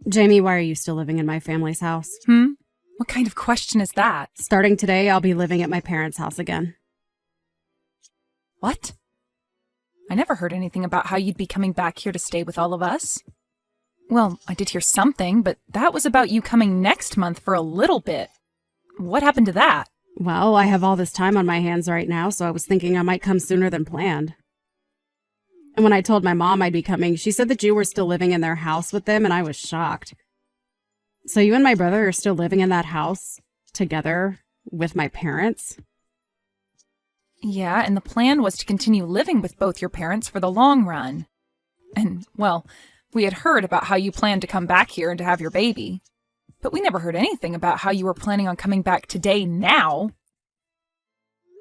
Jamie, why are you still living in my family's house? What kind of question is that? Starting today, I'll be living at my parents' house again. What? I never heard anything about how you'd be coming back here to stay with all of us. Well, I did hear something, but that was about you coming next month for a little bit. What happened to that? Well, I have all this time on my hands right now, so I was thinking I might come sooner than planned. And when I told my mom I'd be coming, she said that you were still living in their house with them, and I was shocked. So you and my brother are still living in that house together with my parents? Yeah, and the plan was to continue living with both your parents for the long run. And, well, we had heard about how you planned to come back here and to have your baby. But we never heard anything about how you were planning on coming back today now.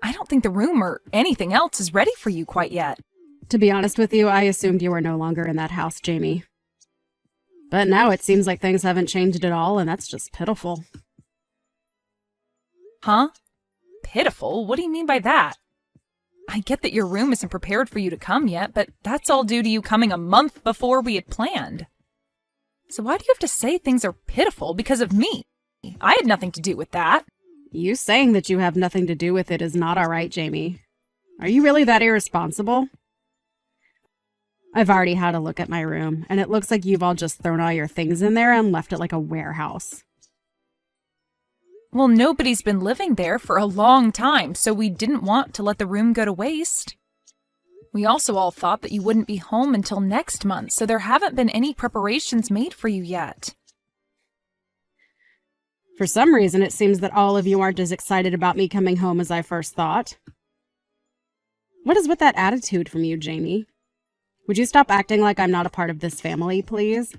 I don't think the room or anything else is ready for you quite yet. To be honest with you, I assumed you were no longer in that house, Jamie. But now it seems like things haven't changed at all, and that's just pitiful. Huh? Pitiful? What do you mean by that? I get that your room isn't prepared for you to come yet, but that's all due to you coming a month before we had planned. So why do you have to say things are pitiful because of me? I had nothing to do with that. You saying that you have nothing to do with it is not all right, Jamie. Are you really that irresponsible? I've already had a look at my room, and it looks like you've all just thrown all your things in there and left it like a warehouse. Well, nobody's been living there for a long time, so we didn't want to let the room go to waste. We also all thought that you wouldn't be home until next month, so there haven't been any preparations made for you yet. For some reason, it seems that all of you aren't as excited about me coming home as I first thought. What is with that attitude from you, Jamie? Would you stop acting like I'm not a part of this family, please?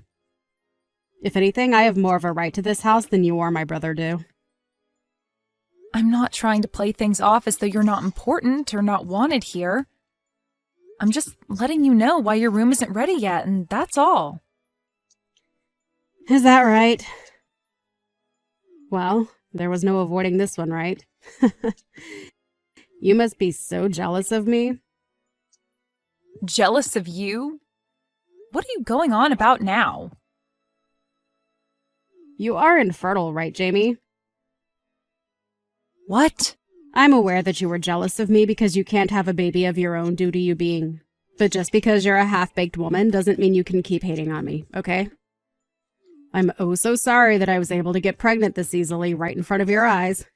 If anything, I have more of a right to this house than you or my brother do. I'm not trying to play things off as though you're not important or not wanted here. I'm just letting you know why your room isn't ready yet, and that's all. Is that right? Well, there was no avoiding this one, right? You must be so jealous of me. Jealous of you? What are you going on about now? You are infertile, right, Jamie? What? I'm aware that you were jealous of me because you can't have a baby of your own due to you being... But just because you're a half-baked woman doesn't mean you can keep hating on me, okay? I'm oh so sorry that I was able to get pregnant this easily right in front of your eyes.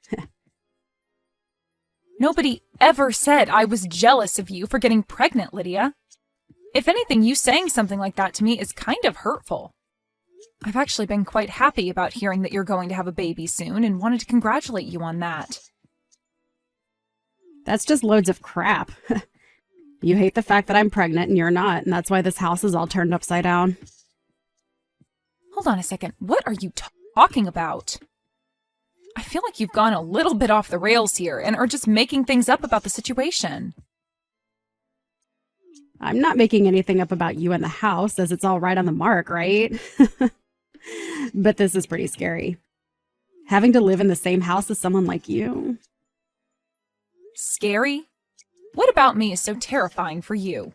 Nobody ever said I was jealous of you for getting pregnant, Lydia. If anything, you saying something like that to me is kind of hurtful. I've actually been quite happy about hearing that you're going to have a baby soon and wanted to congratulate you on that. That's just loads of crap. You hate the fact that I'm pregnant and you're not, and that's why this house is all turned upside down. Hold on a second. What are you talking about? I feel like you've gone a little bit off the rails here and are just making things up about the situation. I'm not making anything up about you and the house, as it's all right on the mark, right? But this is pretty scary. Having to live in the same house as someone like you. Scary? What about me is so terrifying for you?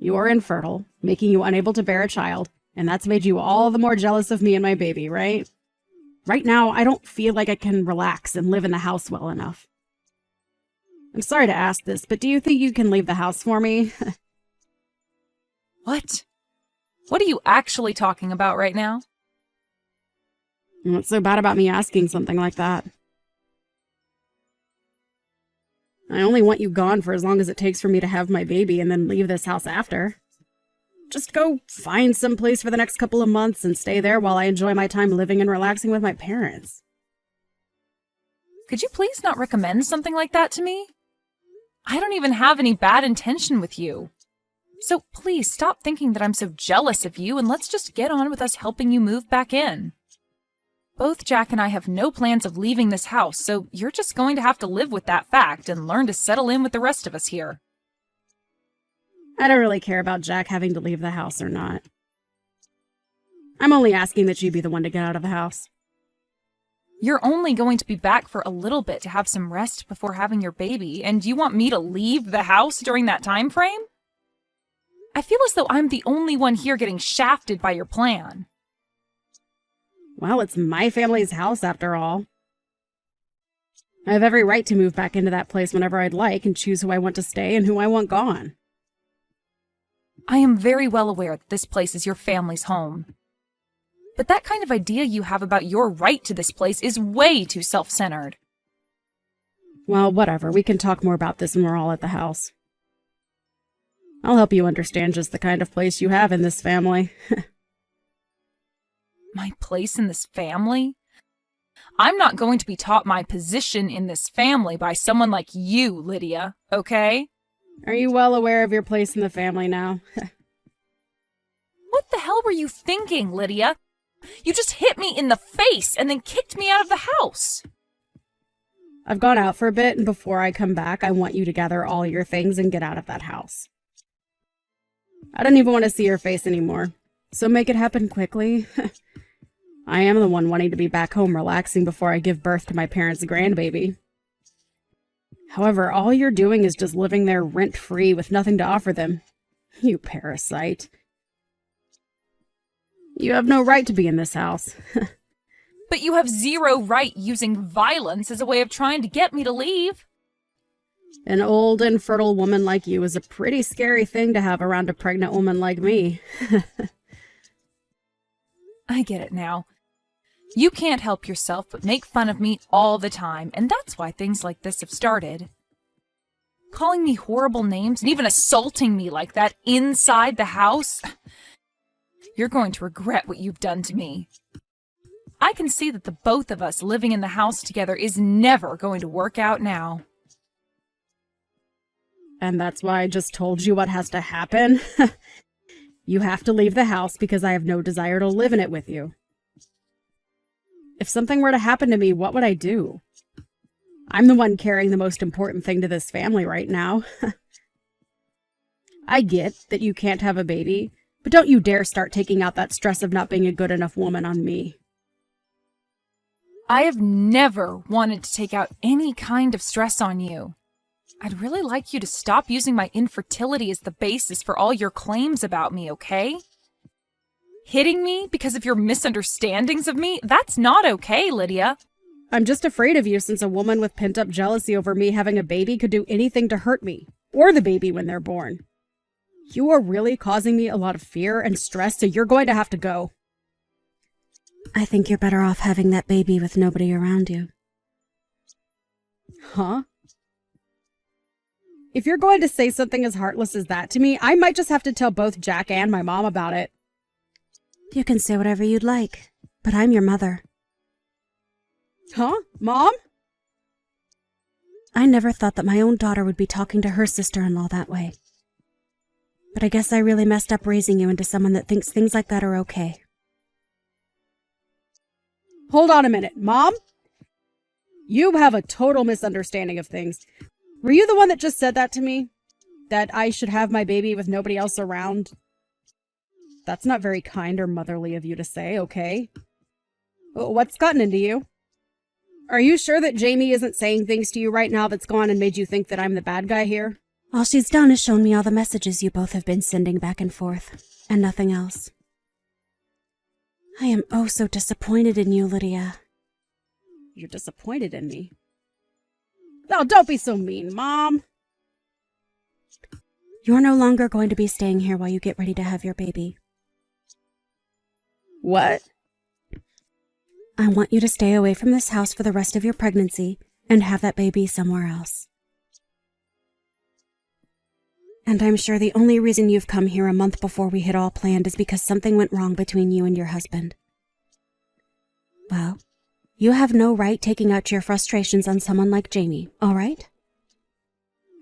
You are infertile, making you unable to bear a child, and that's made you all the more jealous of me and my baby, right? Right now, I don't feel like I can relax and live in the house well enough. I'm sorry to ask this, but do you think you can leave the house for me? What? What are you actually talking about right now? What's so bad about me asking something like that? I only want you gone for as long as it takes for me to have my baby and then leave this house after. Just go find some place for the next couple of months and stay there while I enjoy my time living and relaxing with my parents. Could you please not recommend something like that to me? I don't even have any bad intention with you. So please stop thinking that I'm so jealous of you and let's just get on with us helping you move back in. Both Jack and I have no plans of leaving this house, so you're just going to have to live with that fact and learn to settle in with the rest of us here. I don't really care about Jack having to leave the house or not. I'm only asking that you be the one to get out of the house. You're only going to be back for a little bit to have some rest before having your baby, and you want me to leave the house during that time frame? I feel as though I'm the only one here getting shafted by your plan. Well, it's my family's house after all. I have every right to move back into that place whenever I'd like and choose who I want to stay and who I want gone. I am very well aware that this place is your family's home. But that kind of idea you have about your right to this place is way too self-centered. Well, whatever. We can talk more about this when we're all at the house. I'll help you understand just the kind of place you have in this family. My place in this family? I'm not going to be taught my position in this family by someone like you, Lydia, okay? Are you well aware of your place in the family now? What the hell were you thinking, Lydia? You just hit me in the face and then kicked me out of the house. I've gone out for a bit, and before I come back, I want you to gather all your things and get out of that house. I don't even want to see your face anymore, so make it happen quickly. I am the one wanting to be back home relaxing before I give birth to my parents' grandbaby. However, all you're doing is just living there rent-free with nothing to offer them. You parasite. You have no right to be in this house. But you have zero right using violence as a way of trying to get me to leave. An old, infertile woman like you is a pretty scary thing to have around a pregnant woman like me. I get it now. You can't help yourself but make fun of me all the time, and that's why things like this have started. Calling me horrible names and even assaulting me like that inside the house. You're going to regret what you've done to me. I can see that the both of us living in the house together is never going to work out now. And that's why I just told you what has to happen? You have to leave the house because I have no desire to live in it with you. If something were to happen to me, what would I do? I'm the one carrying the most important thing to this family right now. I get that you can't have a baby, but don't you dare start taking out that stress of not being a good enough woman on me. I have never wanted to take out any kind of stress on you. I'd really like you to stop using my infertility as the basis for all your claims about me, okay? Hitting me because of your misunderstandings of me? That's not okay, Lydia. I'm just afraid of you since a woman with pent-up jealousy over me having a baby could do anything to hurt me, or the baby when they're born. You are really causing me a lot of fear and stress, so you're going to have to go. I think you're better off having that baby with nobody around you. Huh? If you're going to say something as heartless as that to me, I might just have to tell both Jack and my mom about it. You can say whatever you'd like, but I'm your mother. Huh? Mom? I never thought that my own daughter would be talking to her sister-in-law that way. But I guess I really messed up raising you into someone that thinks things like that are okay. Hold on a minute, Mom? You have a total misunderstanding of things. Were you the one that just said that to me? That I should have my baby with nobody else around? That's not very kind or motherly of you to say, okay? What's gotten into you? Are you sure that Jamie isn't saying things to you right now that's gone and made you think that I'm the bad guy here? All she's done is shown me all the messages you both have been sending back and forth, and nothing else. I am oh so disappointed in you, Lydia. You're disappointed in me? Oh, don't be so mean, Mom. You're no longer going to be staying here while you get ready to have your baby. What? I want you to stay away from this house for the rest of your pregnancy and have that baby somewhere else. And I'm sure the only reason you've come here a month before we had all planned is because something went wrong between you and your husband. Well, you have no right taking out your frustrations on someone like Jamie, all right?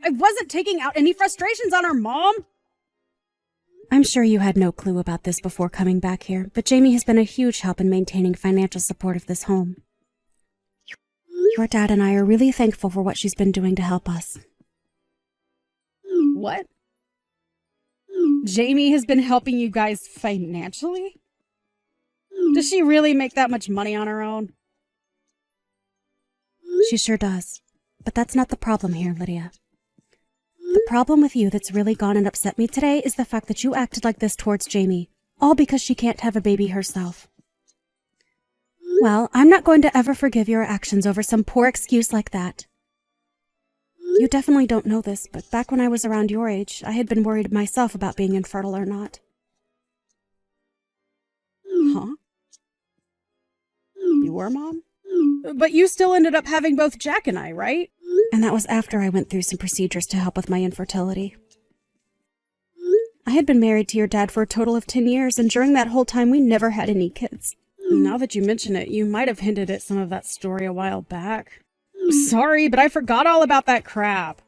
I wasn't taking out any frustrations on her, Mom! I'm sure you had no clue about this before coming back here, but Jamie has been a huge help in maintaining financial support of this home. Your dad and I are really thankful for what she's been doing to help us. What? Jamie has been helping you guys financially? Does she really make that much money on her own? She sure does. But that's not the problem here, Lydia. The problem with you that's really gone and upset me today is the fact that you acted like this towards Jamie, all because she can't have a baby herself. Well, I'm not going to ever forgive your actions over some poor excuse like that. You definitely don't know this, but back when I was around your age, I had been worried myself about being infertile or not. Huh? You were, Mom? But you still ended up having both Jack and I, right? And that was after I went through some procedures to help with my infertility. I had been married to your dad for a total of 10 years, and during that whole time, we never had any kids. Now that you mention it, you might have hinted at some of that story a while back. Sorry, but I forgot all about that crap.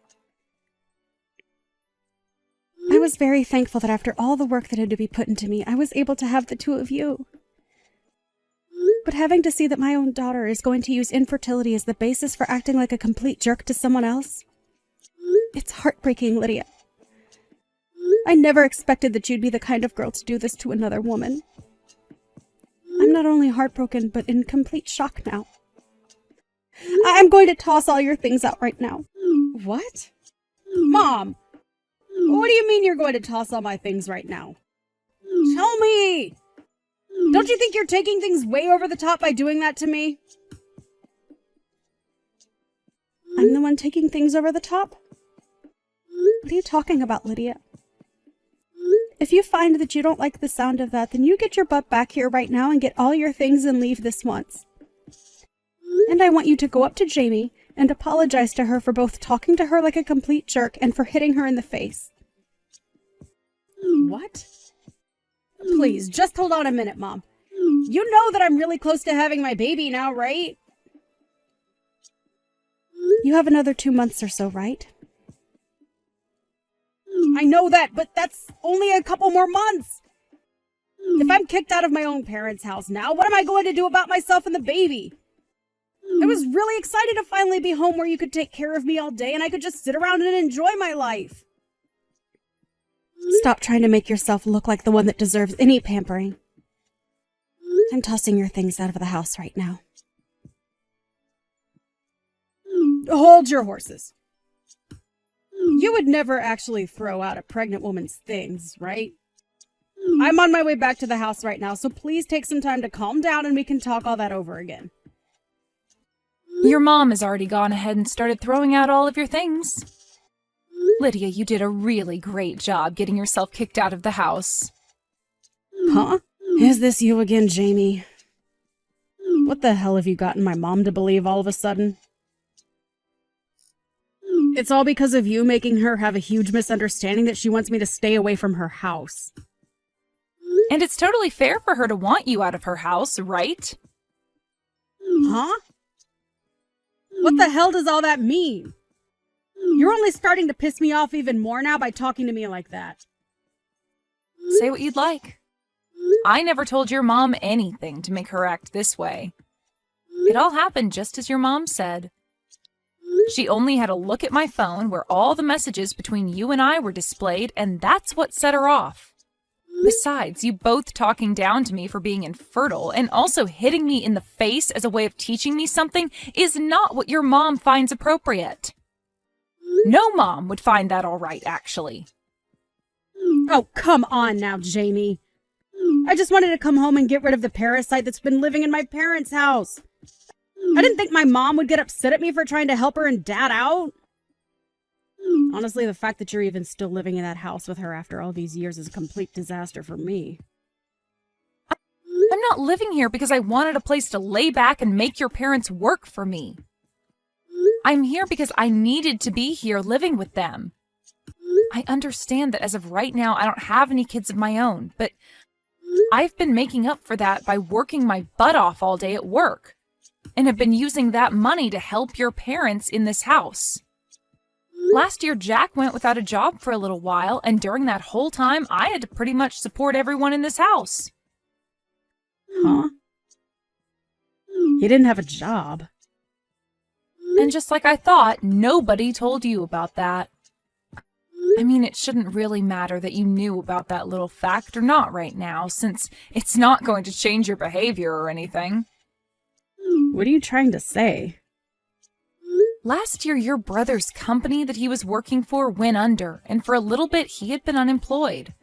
I was very thankful that after all the work that had to be put into me, I was able to have the two of you. But having to see that my own daughter is going to use infertility as the basis for acting like a complete jerk to someone else, it's heartbreaking, Lydia. I never expected that you'd be the kind of girl to do this to another woman. I'm not only heartbroken, but in complete shock now. I'm going to toss all your things out right now. What? Mom! What do you mean you're going to toss all my things right now? Tell me! Don't you think you're taking things way over the top by doing that to me? I'm the one taking things over the top? What are you talking about, Lydia? If you find that you don't like the sound of that, then you get your butt back here right now and get all your things and leave this once. And I want you to go up to Jamie and apologize to her for both talking to her like a complete jerk and for hitting her in the face. What? Please, just hold on a minute, Mom. You know that I'm really close to having my baby now, right? You have another 2 months or so, right? I know that, but that's only a couple more months. If I'm kicked out of my own parents' house now, what am I going to do about myself and the baby? I was really excited to finally be home where you could take care of me all day and I could just sit around and enjoy my life. Stop trying to make yourself look like the one that deserves any pampering. I'm tossing your things out of the house right now. Hold your horses. You would never actually throw out a pregnant woman's things, right? I'm on my way back to the house right now, so please take some time to calm down and we can talk all that over again. Your mom has already gone ahead and started throwing out all of your things. Lydia, you did a really great job getting yourself kicked out of the house. Huh? Is this you again, Jamie? What the hell have you gotten my mom to believe all of a sudden? It's all because of you making her have a huge misunderstanding that she wants me to stay away from her house. And it's totally fair for her to want you out of her house, right? Huh? What the hell does all that mean? You're only starting to piss me off even more now by talking to me like that. Say what you'd like. I never told your mom anything to make her act this way. It all happened just as your mom said. She only had a look at my phone where all the messages between you and I were displayed, and that's what set her off. Besides, you both talking down to me for being infertile and also hitting me in the face as a way of teaching me something is not what your mom finds appropriate. No mom would find that all right, actually. Oh, come on now, Jamie. I just wanted to come home and get rid of the parasite that's been living in my parents' house. I didn't think my mom would get upset at me for trying to help her and Dad out. Honestly, the fact that you're even still living in that house with her after all these years is a complete disaster for me. I'm not living here because I wanted a place to lay back and make your parents work for me. I'm here because I needed to be here living with them. I understand that as of right now, I don't have any kids of my own, but I've been making up for that by working my butt off all day at work, and have been using that money to help your parents in this house. Last year, Jack went without a job for a little while, and during that whole time, I had to pretty much support everyone in this house. Huh? He didn't have a job. And just like I thought, nobody told you about that. I mean, it shouldn't really matter that you knew about that little fact or not right now, since it's not going to change your behavior or anything. What are you trying to say? Last year, your brother's company that he was working for went under, and for a little bit, he had been unemployed.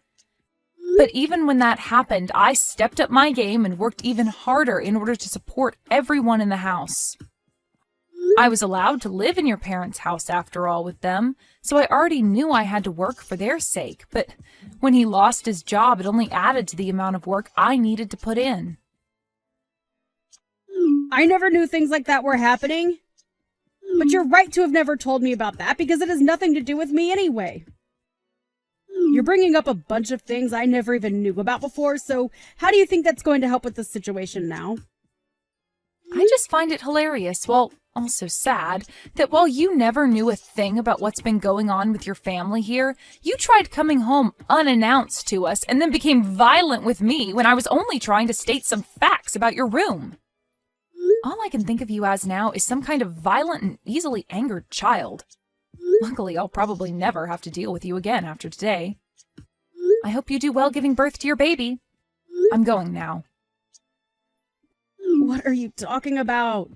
But even when that happened, I stepped up my game and worked even harder in order to support everyone in the house. I was allowed to live in your parents' house after all with them, so I already knew I had to work for their sake, but when he lost his job, it only added to the amount of work I needed to put in. I never knew things like that were happening. But you're right to have never told me about that because it has nothing to do with me anyway. You're bringing up a bunch of things I never even knew about before, so how do you think that's going to help with the situation now? I just find it hilarious, well, also sad, that while you never knew a thing about what's been going on with your family here, you tried coming home unannounced to us and then became violent with me when I was only trying to state some facts about your room. All I can think of you as now is some kind of violent and easily angered child. Luckily, I'll probably never have to deal with you again after today. I hope you do well giving birth to your baby. I'm going now. What are you talking about?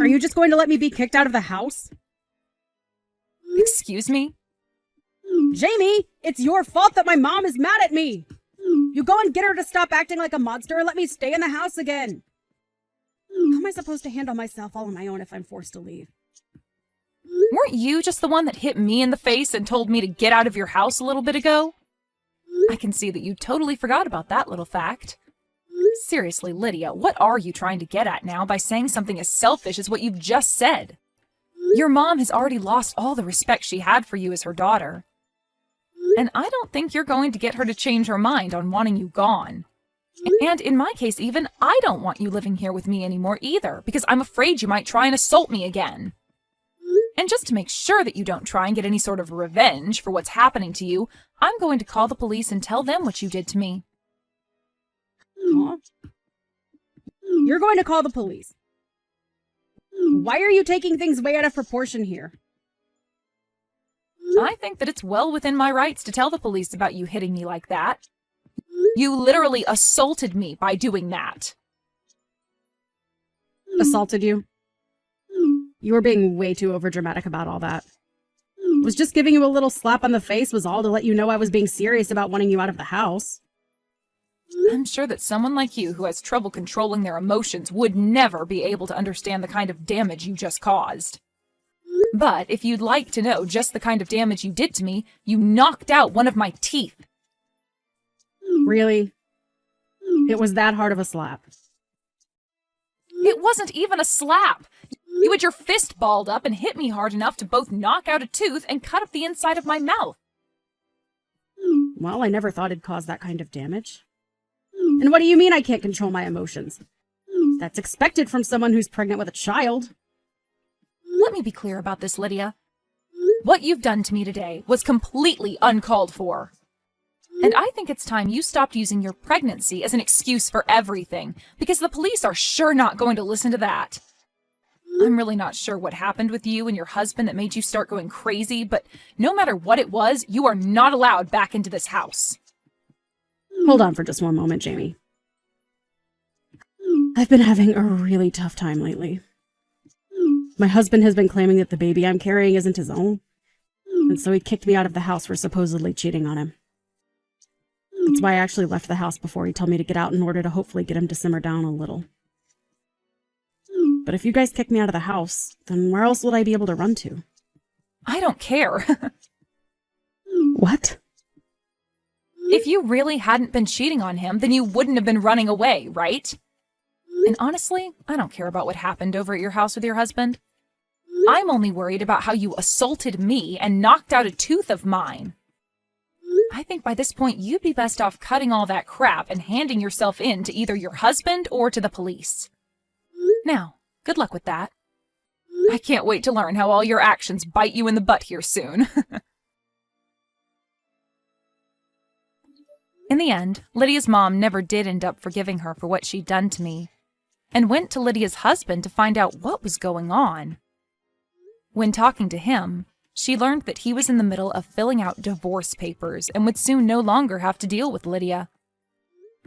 Are you just going to let me be kicked out of the house? Excuse me? Jamie, it's your fault that my mom is mad at me. You go and get her to stop acting like a monster and let me stay in the house again. How am I supposed to handle myself all on my own if I'm forced to leave? Weren't you just the one that hit me in the face and told me to get out of your house a little bit ago? I can see that you totally forgot about that little fact. Seriously, Lydia, what are you trying to get at now by saying something as selfish as what you've just said? Your mom has already lost all the respect she had for you as her daughter. And I don't think you're going to get her to change her mind on wanting you gone. And in my case even, I don't want you living here with me anymore either, because I'm afraid you might try and assault me again. And just to make sure that you don't try and get any sort of revenge for what's happening to you, I'm going to call the police and tell them what you did to me. Huh? You're going to call the police. Why are you taking things way out of proportion here? I think that it's well within my rights to tell the police about you hitting me like that. You literally assaulted me by doing that. Assaulted you? You were being way too overdramatic about all that. Was just giving you a little slap on the face was all to let you know I was being serious about wanting you out of the house. I'm sure that someone like you who has trouble controlling their emotions would never be able to understand the kind of damage you just caused. But if you'd like to know just the kind of damage you did to me, you knocked out one of my teeth. Really? It was that hard of a slap. It wasn't even a slap. You had your fist balled up and hit me hard enough to both knock out a tooth and cut up the inside of my mouth. Well, I never thought it'd cause that kind of damage. And what do you mean I can't control my emotions? That's expected from someone who's pregnant with a child. Let me be clear about this, Lydia. What you've done to me today was completely uncalled for. And I think it's time you stopped using your pregnancy as an excuse for everything, because the police are sure not going to listen to that. I'm really not sure what happened with you and your husband that made you start going crazy, but no matter what it was, you are not allowed back into this house. Hold on for just one moment, Jamie. I've been having a really tough time lately. My husband has been claiming that the baby I'm carrying isn't his own, and so he kicked me out of the house for supposedly cheating on him. That's why I actually left the house before he told me to get out in order to hopefully get him to simmer down a little. But if you guys kick me out of the house, then where else would I be able to run to? I don't care. What? If you really hadn't been cheating on him, then you wouldn't have been running away, right? And honestly, I don't care about what happened over at your house with your husband. I'm only worried about how you assaulted me and knocked out a tooth of mine. I think by this point, you'd be best off cutting all that crap and handing yourself in to either your husband or to the police. Now, good luck with that. I can't wait to learn how all your actions bite you in the butt here soon. In the end, Lydia's mom never did end up forgiving her for what she'd done to me, and went to Lydia's husband to find out what was going on. When talking to him, she learned that he was in the middle of filling out divorce papers and would soon no longer have to deal with Lydia.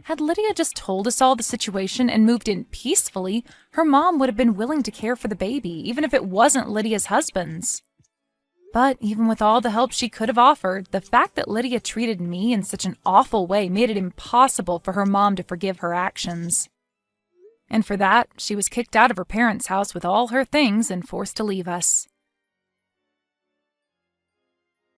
Had Lydia just told us all the situation and moved in peacefully, her mom would have been willing to care for the baby, even if it wasn't Lydia's husband's. But even with all the help she could have offered, the fact that Lydia treated me in such an awful way made it impossible for her mom to forgive her actions. And for that, she was kicked out of her parents' house with all her things and forced to leave us.